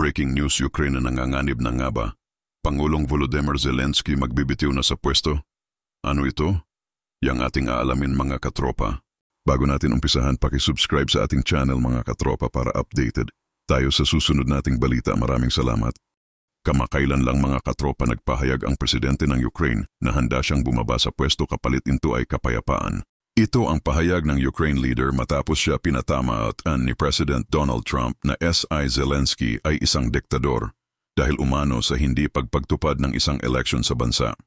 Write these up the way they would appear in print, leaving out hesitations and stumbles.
Breaking news, Ukraine na nanganganib na nga ba? Pangulong Volodymyr Zelensky magbibitiw na sa pwesto? Ano ito? Yang ating aalamin mga katropa. Bago natin umpisahan, pakisubscribe sa ating channel mga katropa para updated tayo sa susunod nating balita. Maraming salamat. Kamakailan lang mga katropa nagpahayag ang presidente ng Ukraine na handa siyang bumaba sa pwesto kapalit nito ay kapayapaan. Ito ang pahayag ng Ukraine leader matapos siya pinatamaatan ni President Donald Trump na si Zelensky ay isang diktador dahil umano sa hindi pagpagtupad ng isang eleksyon sa bansa.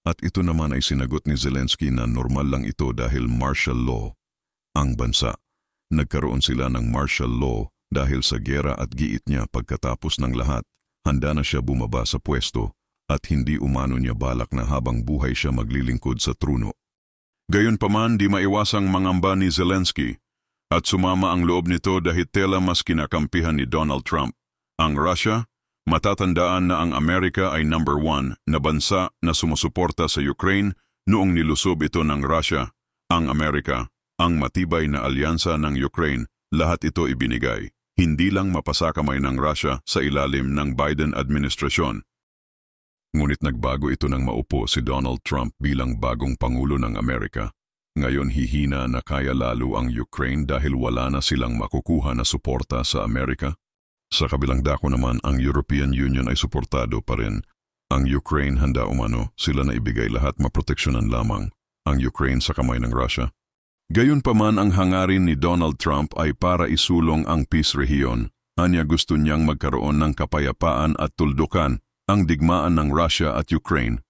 At ito naman ay sinagot ni Zelensky na normal lang ito dahil martial law ang bansa. Nagkaroon sila ng martial law dahil sa giyera at giit niya pagkatapos ng lahat. Handa na siya bumaba sa pwesto at hindi umano niya balak na habang buhay siya maglilingkod sa trono. Gayunpaman, di maiwasang mangamba ni Zelensky at sumama ang loob nito dahil tela mas kinakampihan ni Donald Trump. Ang Russia, matatandaan na ang Amerika ay number 1 na bansa na sumusuporta sa Ukraine noong nilusob ito ng Russia. Ang Amerika, ang matibay na alyansa ng Ukraine, lahat ito ibinigay. Hindi lang mapasakamay ng Russia sa ilalim ng Biden administrasyon. Ngunit nagbago ito nang maupo si Donald Trump bilang bagong Pangulo ng Amerika. Ngayon hihina na kaya lalo ang Ukraine dahil wala na silang makukuha na suporta sa Amerika. Sa kabilang dako naman, ang European Union ay suportado pa rin. Ang Ukraine handa umano, sila na ibigay lahat maproteksyonan lamang ang Ukraine sa kamay ng Russia. Gayunpaman ang hangarin ni Donald Trump ay para isulong ang peace region. Anya gusto niyang magkaroon ng kapayapaan at tuldukan ang digmaan ng Russia at Ukraine.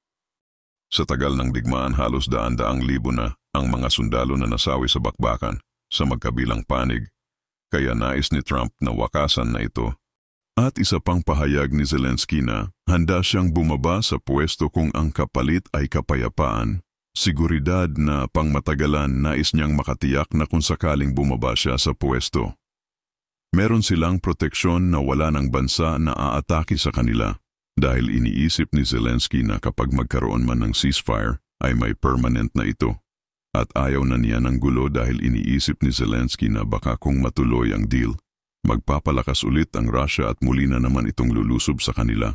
Sa tagal ng digmaan, halos daan-daang libo na ang mga sundalo na nasawi sa bakbakan sa magkabilang panig. Kaya nais ni Trump na wakasan na ito. At isa pang pahayag ni Zelensky na handa siyang bumaba sa pwesto kung ang kapalit ay kapayapaan. Siguridad na pangmatagalan nais niyang makatiyak na kung sakaling bumaba siya sa pwesto. Meron silang proteksyon na wala ng bansa na aatake sa kanila. Dahil iniisip ni Zelensky na kapag magkaroon man ng ceasefire ay may permanent na ito. At ayaw na niya ng gulo dahil iniisip ni Zelensky na baka kung matuloy ang deal, magpapalakas ulit ang Russia at muli na naman itong lulusob sa kanila.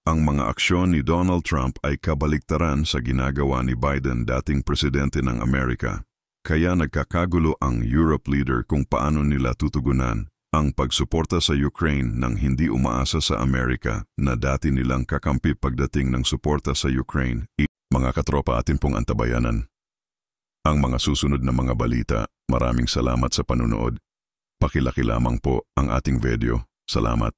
Ang mga aksyon ni Donald Trump ay kabaliktaran sa ginagawa ni Biden, dating presidente ng Amerika. Kaya nagkakagulo ang Europe leader kung paano nila tutugunan ang pagsuporta sa Ukraine nang hindi umaasa sa Amerika na dati nilang kakampi pagdating ng suporta sa Ukraine. Mga katropa, atin pong antabayanan ang mga susunod na mga balita. Maraming salamat sa panunood. Pakilaki lamang po ang ating video. Salamat.